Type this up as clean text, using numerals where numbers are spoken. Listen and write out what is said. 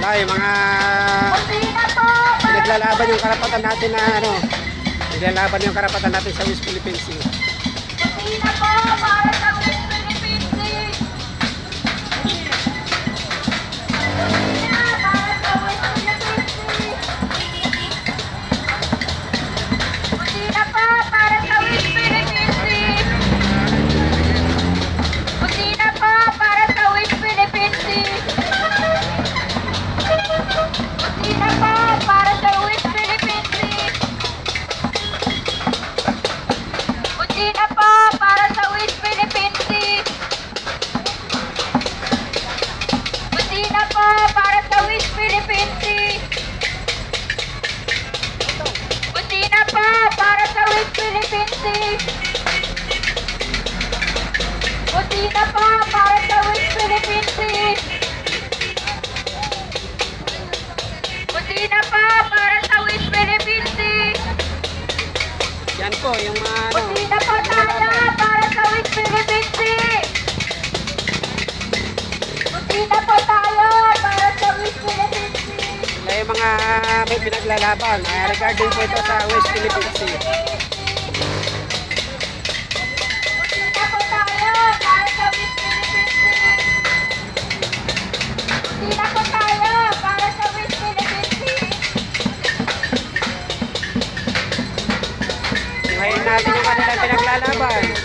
Wala yung mga pinaglalaban yung karapatan natin na ano, pinaglalaban yung karapatan natin sa West Philippine Sea. Kusina po para sa West Philippine Sea. Kusina para sa West Philippine Sea. Kusina po para sa West Philippine Sea. Kusina po para sa West Philippine Sea. Kusina po para sa West Philippine Sea. Kusina po para sa West Philippine Sea. Kusina po para sa West Philippine Sea. Kusina po para sa West Philippine Sea. Kusina po para sa West Philippine Sea. Kusina po para sa West Philippine Sea. Yan po yung mga ano, Kusina po tayo para sa West Philippine Sea. Kusina po tayo para sa West Philippine Sea. sila yung mga may pinaglalaban. Regarding po ito sa West Philippine Sea. Kusina po tayo para sa West Philippine Sea. Kusina po tayo para sa West Philippine Sea. Ngayon natin yung kanilang pinaglalaban.